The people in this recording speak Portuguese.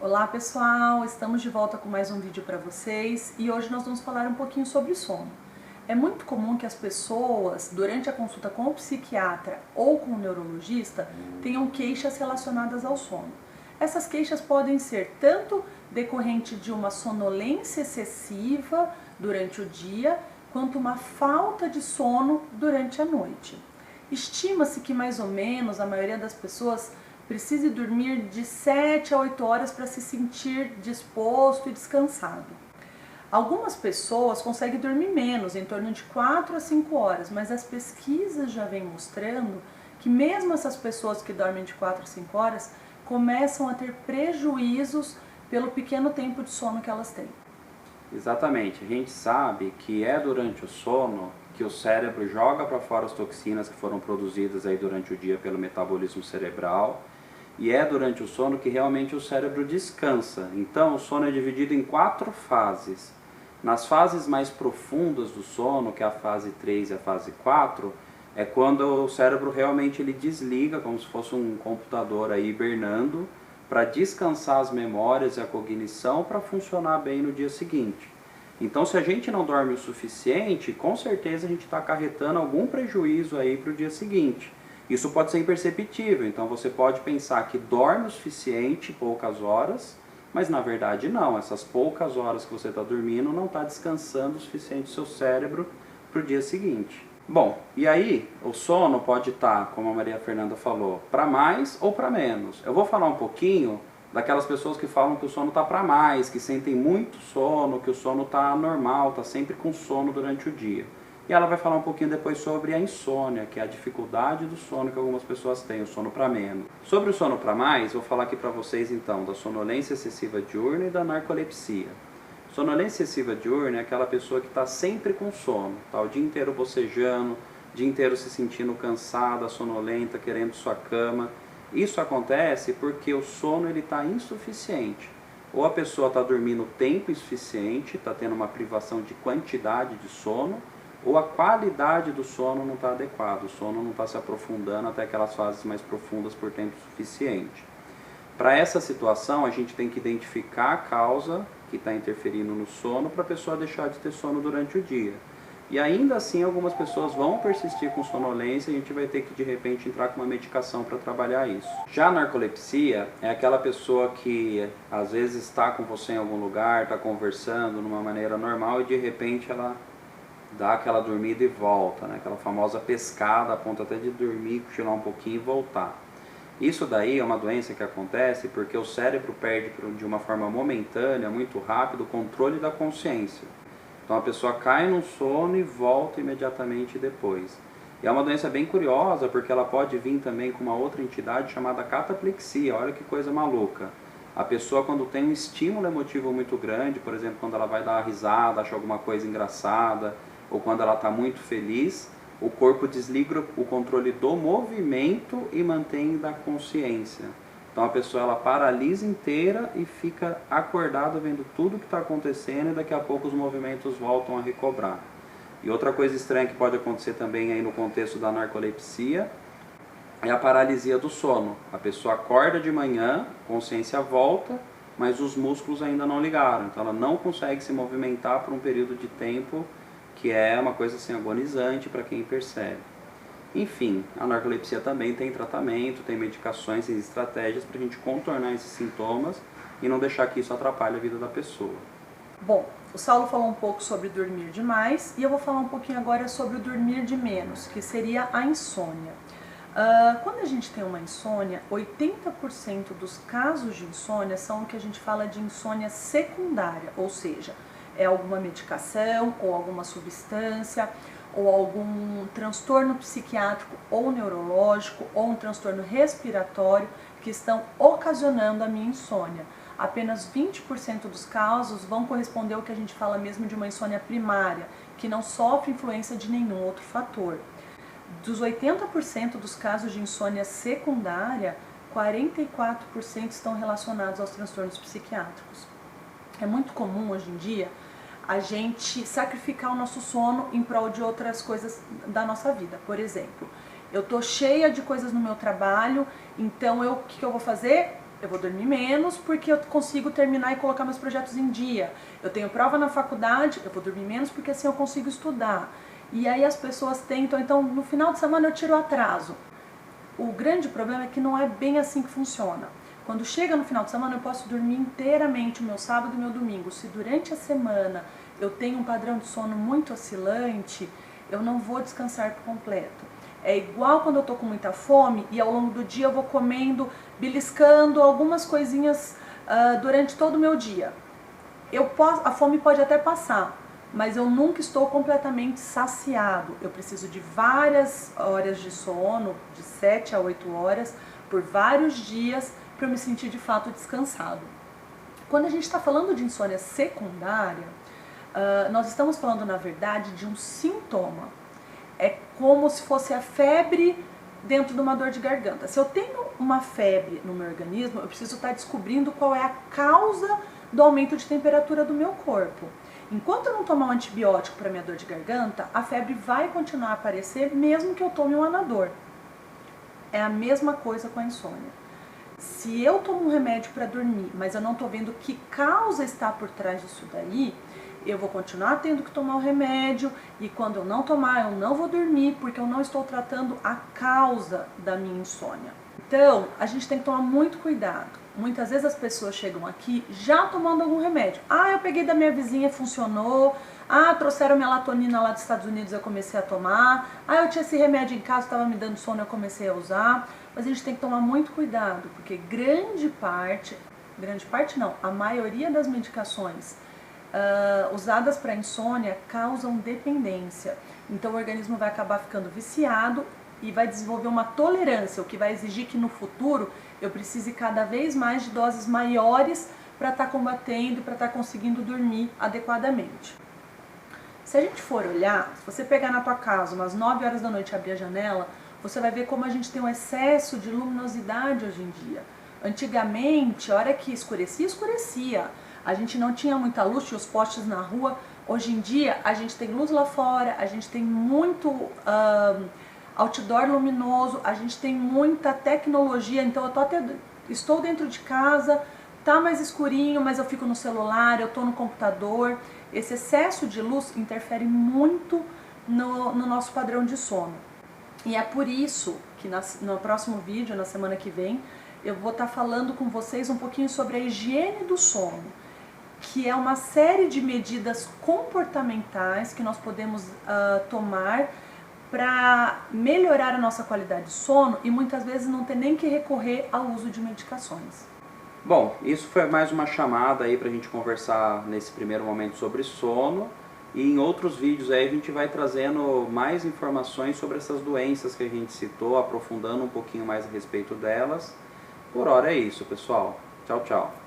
Olá pessoal, estamos de volta com mais um vídeo para vocês e hoje nós vamos falar um pouquinho sobre sono. É muito comum que as pessoas, durante a consulta com o psiquiatra ou com o neurologista, tenham queixas relacionadas ao sono. Essas queixas podem ser tanto decorrente de uma sonolência excessiva durante o dia, quanto uma falta de sono durante a noite. Estima-se que mais ou menos a maioria das pessoas precise dormir de 7 a 8 horas para se sentir disposto e descansado. Algumas pessoas conseguem dormir menos, em torno de 4 a 5 horas, mas as pesquisas já vêm mostrando que mesmo essas pessoas que dormem de 4 a 5 horas começam a ter prejuízos pelo pequeno tempo de sono que elas têm. Exatamente, a gente sabe que é durante o sono que o cérebro joga para fora as toxinas que foram produzidas aí durante o dia pelo metabolismo cerebral, e é durante o sono que realmente o cérebro descansa. Então o sono é dividido em 4 fases. Nas fases mais profundas do sono, que é a fase 3 e a fase 4, é quando o cérebro realmente ele desliga, como se fosse um computador aí hibernando, para descansar as memórias e a cognição para funcionar bem no dia seguinte. Então, se a gente não dorme o suficiente, com certeza a gente está acarretando algum prejuízo aí para o dia seguinte. Isso pode ser imperceptível, então você pode pensar que dorme o suficiente, poucas horas, mas na verdade não, essas poucas horas que você está dormindo não está descansando o suficiente o seu cérebro para o dia seguinte. Bom, e aí o sono pode estar, como a Maria Fernanda falou, para mais ou para menos. Eu vou falar um pouquinho daquelas pessoas que falam que o sono está para mais, que sentem muito sono, que o sono está normal, está sempre com sono durante o dia. E ela vai falar um pouquinho depois sobre a insônia, que é a dificuldade do sono que algumas pessoas têm, o sono para menos. Sobre o sono para mais, vou falar aqui para vocês então da sonolência excessiva diurna e da narcolepsia. Sonolência excessiva diurna é aquela pessoa que está sempre com sono, tá o dia inteiro bocejando, o dia inteiro se sentindo cansada, sonolenta, querendo sua cama. Isso acontece porque o sono está insuficiente. Ou a pessoa está dormindo tempo insuficiente, está tendo uma privação de quantidade de sono, ou a qualidade do sono não está adequada, o sono não está se aprofundando até aquelas fases mais profundas por tempo suficiente. Para essa situação, a gente tem que identificar a causa que está interferindo no sono para a pessoa deixar de ter sono durante o dia. E ainda assim, algumas pessoas vão persistir com sonolência e a gente vai ter que, de repente, entrar com uma medicação para trabalhar isso. Já a narcolepsia é aquela pessoa que, às vezes, está com você em algum lugar, está conversando de uma maneira normal e, de repente, ela dá aquela dormida e volta, né? Aquela famosa pescada, a ponto até de dormir, cochilar um pouquinho e voltar. Isso daí é uma doença que acontece porque o cérebro perde de uma forma momentânea, muito rápido, o controle da consciência. Então a pessoa cai no sono e volta imediatamente depois. E é uma doença bem curiosa porque ela pode vir também com uma outra entidade chamada cataplexia. Olha que coisa maluca. A pessoa, quando tem um estímulo emotivo muito grande, por exemplo, quando ela vai dar uma risada, acha alguma coisa engraçada, ou quando ela está muito feliz, o corpo desliga o controle do movimento e mantém da consciência. Então a pessoa ela paralisa inteira e fica acordada vendo tudo que está acontecendo e daqui a pouco os movimentos voltam a recobrar. E outra coisa estranha que pode acontecer também aí no contexto da narcolepsia é a paralisia do sono. A pessoa acorda de manhã, consciência volta, mas os músculos ainda não ligaram. Então ela não consegue se movimentar por um período de tempo que é uma coisa assim agonizante para quem percebe. Enfim, a narcolepsia também tem tratamento, tem medicações e estratégias para a gente contornar esses sintomas e não deixar que isso atrapalhe a vida da pessoa. Bom, o Saulo falou um pouco sobre dormir demais e eu vou falar um pouquinho agora sobre o dormir de menos, que seria a insônia. Quando a gente tem uma insônia, 80% dos casos de insônia são o que a gente fala de insônia secundária, ou seja, é alguma medicação ou alguma substância ou algum transtorno psiquiátrico ou neurológico ou um transtorno respiratório que estão ocasionando a minha insônia. Apenas 20% dos casos vão corresponder ao que a gente fala mesmo de uma insônia primária, que não sofre influência de nenhum outro fator. Dos 80% dos casos de insônia secundária, 44% estão relacionados aos transtornos psiquiátricos. É muito comum hoje em dia a gente sacrificar o nosso sono em prol de outras coisas da nossa vida. Por exemplo, eu tô cheia de coisas no meu trabalho, então o que eu vou fazer? eu vou dormir menos porque eu consigo terminar e colocar meus projetos em dia. Eu tenho prova na faculdade, eu vou dormir menos porque assim eu consigo estudar. E aí as pessoas tentam, então no final de semana eu tiro o atraso. O grande problema é que não é bem assim que funciona. Quando chega no final de semana eu posso dormir inteiramente o meu sábado e o meu domingo. Se durante a semana eu tenho um padrão de sono muito oscilante, eu não vou descansar por completo. É igual quando eu tô com muita fome e ao longo do dia eu vou comendo, beliscando algumas coisinhas durante todo o meu dia. A fome pode até passar, mas eu nunca estou completamente saciado. Eu preciso de várias horas de sono, de 7 a 8 horas, por vários dias, para eu me sentir de fato descansado. Quando a gente está falando de insônia secundária, nós estamos falando na verdade de um sintoma. É como se fosse a febre dentro de uma dor de garganta. Se eu tenho uma febre no meu organismo, eu preciso estar descobrindo qual é a causa do aumento de temperatura do meu corpo. Enquanto eu não tomar um antibiótico para minha dor de garganta, a febre vai continuar a aparecer mesmo que eu tome um Anador. É a mesma coisa com a insônia. Se eu tomo um remédio para dormir, mas eu não estou vendo que causa está por trás disso daí, eu vou continuar tendo que tomar o remédio e quando eu não tomar, eu não vou dormir porque eu não estou tratando a causa da minha insônia. Então, a gente tem que tomar muito cuidado. Muitas vezes as pessoas chegam aqui já tomando algum remédio. Eu peguei da minha vizinha, funcionou. Trouxeram melatonina lá dos Estados Unidos, eu comecei a tomar. Eu tinha esse remédio em casa, estava me dando sono, eu comecei a usar. Mas a gente tem que tomar muito cuidado, porque grande parte não, a maioria das medicações usadas para insônia causam dependência. Então o organismo vai acabar ficando viciado e vai desenvolver uma tolerância, o que vai exigir que no futuro eu precise cada vez mais de doses maiores para estar combatendo, para estar conseguindo dormir adequadamente. Se a gente for olhar, se você pegar na tua casa umas 9 horas da noite e abrir a janela, você vai ver como a gente tem um excesso de luminosidade hoje em dia. Antigamente, a hora que escurecia, escurecia. A gente não tinha muita luz, tinha os postes na rua. Hoje em dia, a gente tem luz lá fora, a gente tem muito outdoor luminoso, a gente tem muita tecnologia. Então, estou dentro de casa, tá mais escurinho, mas eu fico no celular, eu tô no computador. Esse excesso de luz interfere muito no nosso padrão de sono. E é por isso que no próximo vídeo, na semana que vem, eu vou estar falando com vocês um pouquinho sobre a higiene do sono, que é uma série de medidas comportamentais que nós podemos tomar para melhorar a nossa qualidade de sono e muitas vezes não ter nem que recorrer ao uso de medicações. Bom, isso foi mais uma chamada aí para a gente conversar nesse primeiro momento sobre sono. E em outros vídeos aí a gente vai trazendo mais informações sobre essas doenças que a gente citou, aprofundando um pouquinho mais a respeito delas. Por hora é isso, pessoal. Tchau, tchau.